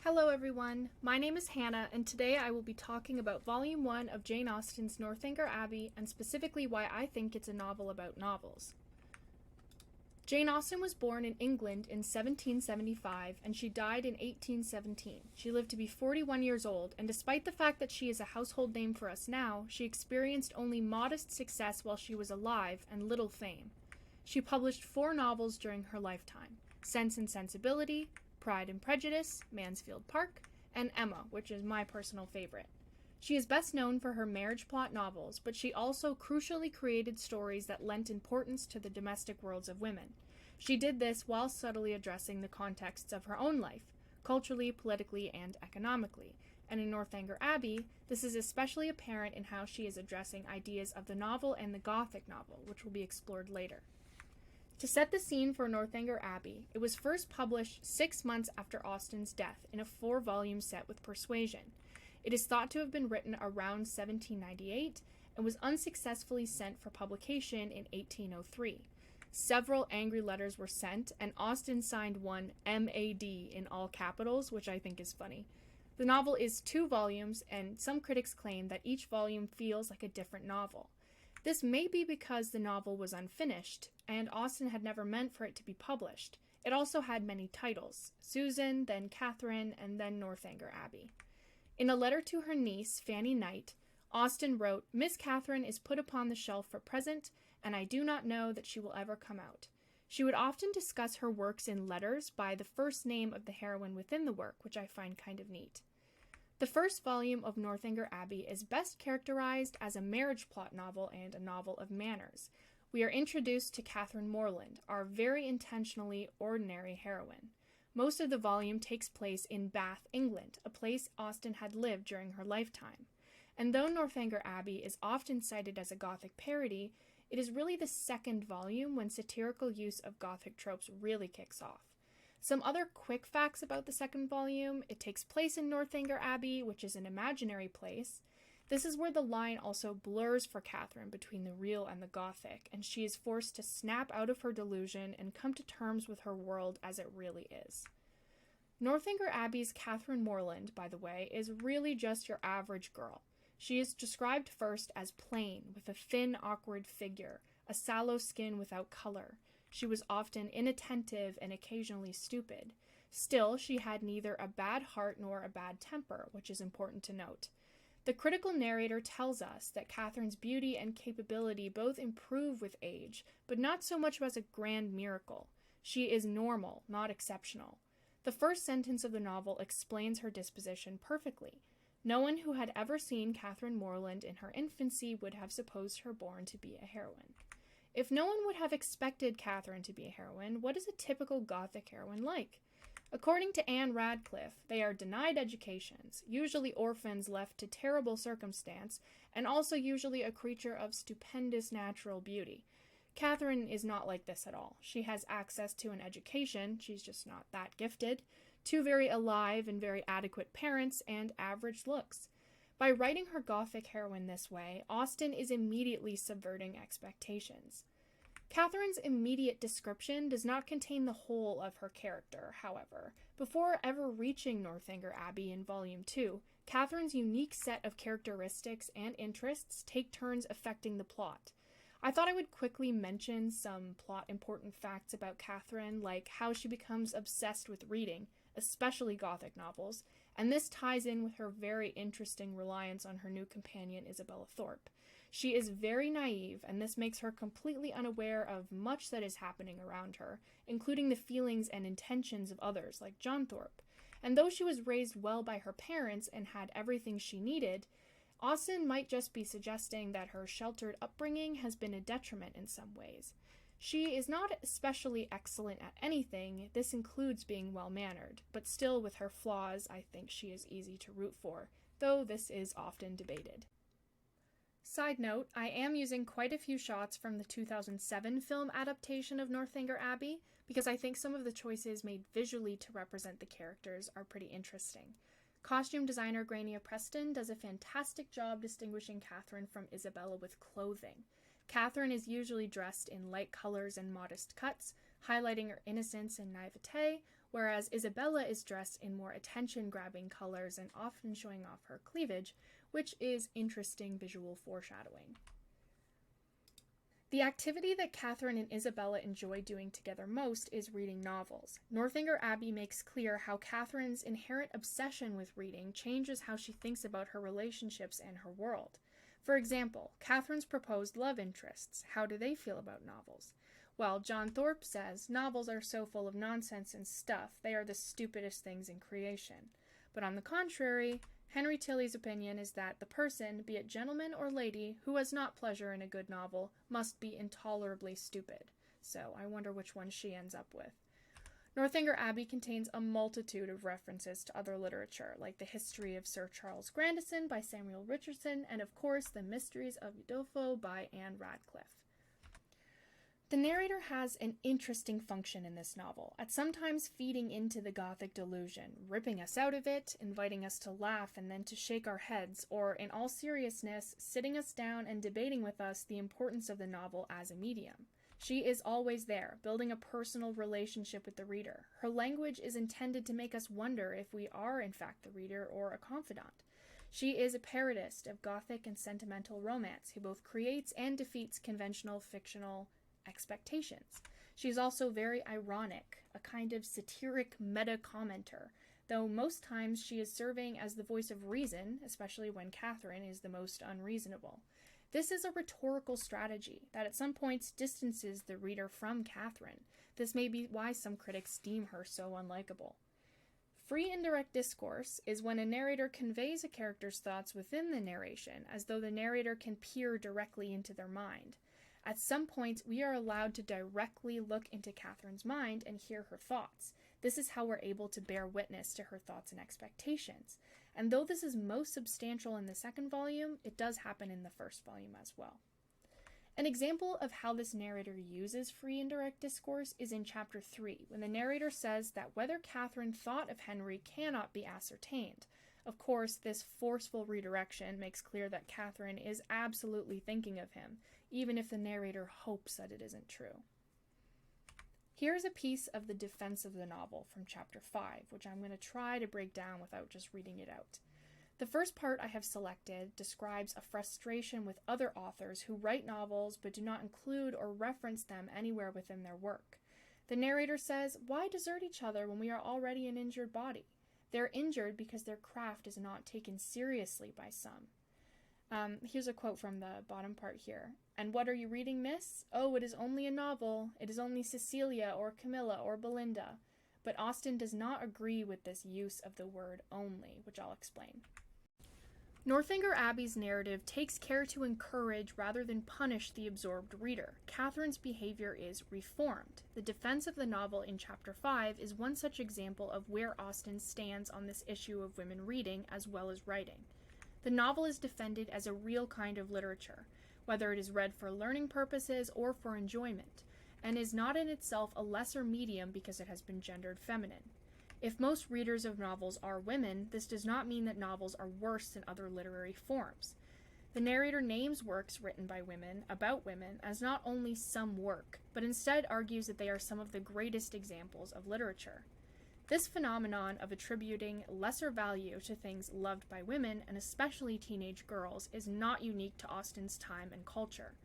Hello everyone, my name is Hannah and today I will be talking about Volume 1 of Jane Austen's Northanger Abbey and specifically why I think it's a novel about novels. Jane Austen was born in England in 1775 and she died in 1817. She lived to be 41 years old, and despite the fact that she is a household name for us now, she experienced only modest success while she was alive and little fame. She published 4 novels during her lifetime: Sense and Sensibility, Pride and Prejudice, Mansfield Park, and Emma, which is my personal favorite. She is best known for her marriage plot novels, but she also crucially created stories that lent importance to the domestic worlds of women. She did this while subtly addressing the contexts of her own life, culturally, politically, and economically. And in Northanger Abbey, this is especially apparent in how she is addressing ideas of the novel and the Gothic novel, which will be explored later. To set the scene for Northanger Abbey, it was first published 6 months after Austen's death in a 4-volume set with Persuasion. It is thought to have been written around 1798 and was unsuccessfully sent for publication in 1803. Several angry letters were sent, and Austen signed one M.A.D. in all capitals, which I think is funny. The novel is 2 volumes, and some critics claim that each volume feels like a different novel. This may be because the novel was unfinished, and Austen had never meant for it to be published. It also had many titles: Susan, then Catherine, and then Northanger Abbey. In a letter to her niece, Fanny Knight, Austen wrote, "Miss Catherine is put upon the shelf for present, and I do not know that she will ever come out." She would often discuss her works in letters by the first name of the heroine within the work, which I find kind of neat. The first volume of Northanger Abbey is best characterized as a marriage plot novel and a novel of manners. We are introduced to Catherine Morland, our very intentionally ordinary heroine. Most of the volume takes place in Bath, England, a place Austen had lived during her lifetime. And though Northanger Abbey is often cited as a Gothic parody, it is really the second volume when satirical use of Gothic tropes really kicks off. Some other quick facts about the second volume: it takes place in Northanger Abbey, which is an imaginary place. This is where the line also blurs for Catherine between the real and the Gothic, and she is forced to snap out of her delusion and come to terms with her world as it really is. Northanger Abbey's Catherine Morland, by the way, is really just your average girl. She is described first as plain, with a thin, awkward figure, a sallow skin without color. She was often inattentive and occasionally stupid. Still, she had neither a bad heart nor a bad temper, which is important to note. The critical narrator tells us that Catherine's beauty and capability both improve with age, but not so much as a grand miracle. She is normal, not exceptional. The first sentence of the novel explains her disposition perfectly. No one who had ever seen Catherine Morland in her infancy would have supposed her born to be a heroine. If no one would have expected Catherine to be a heroine, what is a typical Gothic heroine like? According to Anne Radcliffe, they are denied educations, usually orphans left to terrible circumstance, and also usually a creature of stupendous natural beauty. Catherine is not like this at all. She has access to an education, she's just not that gifted, 2 very alive and very adequate parents, and average looks. By writing her Gothic heroine this way, Austen is immediately subverting expectations. Catherine's immediate description does not contain the whole of her character, however. Before ever reaching Northanger Abbey in Volume 2, Catherine's unique set of characteristics and interests take turns affecting the plot. I thought I would quickly mention some plot-important facts about Catherine, like how she becomes obsessed with reading, especially Gothic novels, and this ties in with her very interesting reliance on her new companion Isabella Thorpe. She is very naive, and this makes her completely unaware of much that is happening around her, including the feelings and intentions of others, like John Thorpe. And though she was raised well by her parents and had everything she needed, Austen might just be suggesting that her sheltered upbringing has been a detriment in some ways. She is not especially excellent at anything, this includes being well-mannered, but still with her flaws, I think she is easy to root for, though this is often debated. Side note, I am using quite a few shots from the 2007 film adaptation of Northanger Abbey, because I think some of the choices made visually to represent the characters are pretty interesting. Costume designer Grania Preston does a fantastic job distinguishing Catherine from Isabella with clothing. Catherine is usually dressed in light colors and modest cuts, highlighting her innocence and naivete, whereas Isabella is dressed in more attention-grabbing colors and often showing off her cleavage, which is interesting visual foreshadowing. The activity that Catherine and Isabella enjoy doing together most is reading novels. Northanger Abbey makes clear how Catherine's inherent obsession with reading changes how she thinks about her relationships and her world. For example, Catherine's proposed love interests. How do they feel about novels? Well, John Thorpe says, novels are so full of nonsense and stuff, they are the stupidest things in creation. But on the contrary, Henry Tilly's opinion is that the person, be it gentleman or lady, who has not pleasure in a good novel, must be intolerably stupid. So I wonder which one she ends up with. Northanger Abbey contains a multitude of references to other literature, like The History of Sir Charles Grandison by Samuel Richardson, and of course, The Mysteries of Udolpho by Anne Radcliffe. The narrator has an interesting function in this novel, at sometimes feeding into the Gothic delusion, ripping us out of it, inviting us to laugh and then to shake our heads, or, in all seriousness, sitting us down and debating with us the importance of the novel as a medium. She is always there, building a personal relationship with the reader. Her language is intended to make us wonder if we are, in fact, the reader or a confidant. She is a parodist of Gothic and sentimental romance, who both creates and defeats conventional fictional expectations. She is also very ironic, a kind of satiric meta-commenter, though most times she is serving as the voice of reason, especially when Catherine is the most unreasonable. This is a rhetorical strategy that at some points distances the reader from Catherine. This may be why some critics deem her so unlikable. Free indirect discourse is when a narrator conveys a character's thoughts within the narration, as though the narrator can peer directly into their mind. At some points, we are allowed to directly look into Catherine's mind and hear her thoughts. This is how we're able to bear witness to her thoughts and expectations. And though this is most substantial in the second volume, it does happen in the first volume as well. An example of how this narrator uses free indirect discourse is in chapter 3, when the narrator says that whether Catherine thought of Henry cannot be ascertained. Of course, this forceful redirection makes clear that Catherine is absolutely thinking of him, even if the narrator hopes that it isn't true. Here's a piece of the defense of the novel from chapter 5, which I'm going to try to break down without just reading it out. The first part I have selected describes a frustration with other authors who write novels but do not include or reference them anywhere within their work. The narrator says, "Why desert each other when we are already an injured body? They're injured because their craft is not taken seriously by some." Here's a quote from the bottom part here. "And what are you reading, miss? Oh, it is only a novel. It is only Cecilia or Camilla or Belinda." But Austen does not agree with this use of the word only, which I'll explain. Northanger Abbey's narrative takes care to encourage rather than punish the absorbed reader. Catherine's behavior is reformed. The defense of the novel in chapter 5 is one such example of where Austen stands on this issue of women reading as well as writing. The novel is defended as a real kind of literature, whether it is read for learning purposes or for enjoyment, and is not in itself a lesser medium because it has been gendered feminine. If most readers of novels are women, this does not mean that novels are worse than other literary forms. The narrator names works written by women, about women, as not only some work, but instead argues that they are some of the greatest examples of literature. This phenomenon of attributing lesser value to things loved by women, and especially teenage girls, is not unique to Austen's time and culture.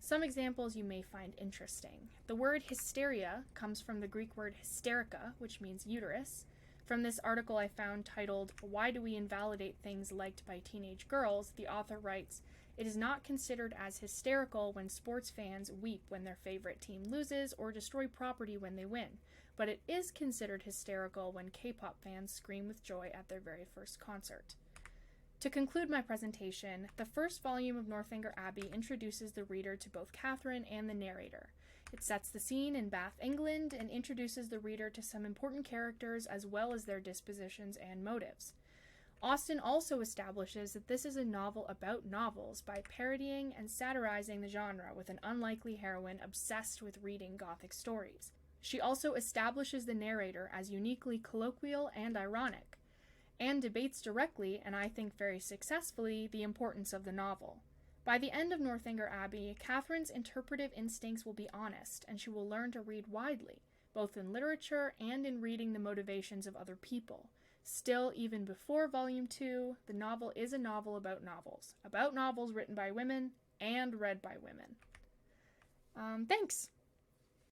Some examples you may find interesting. The word hysteria comes from the Greek word hysterica, which means uterus. From this article I found titled, "Why Do We Invalidate Things Liked by Teenage Girls?" the author writes, "It is not considered as hysterical when sports fans weep when their favorite team loses or destroy property when they win, but it is considered hysterical when K-pop fans scream with joy at their very first concert." To conclude my presentation, the first volume of Northanger Abbey introduces the reader to both Catherine and the narrator. It sets the scene in Bath, England, and introduces the reader to some important characters as well as their dispositions and motives. Austen also establishes that this is a novel about novels by parodying and satirizing the genre with an unlikely heroine obsessed with reading Gothic stories. She also establishes the narrator as uniquely colloquial and ironic, and debates directly, and I think very successfully, the importance of the novel. By the end of Northanger Abbey, Catherine's interpretive instincts will be honest, and she will learn to read widely. both in literature and in reading the motivations of other people. Still, even before Volume 2, the novel is a novel about novels written by women and read by women. Thanks!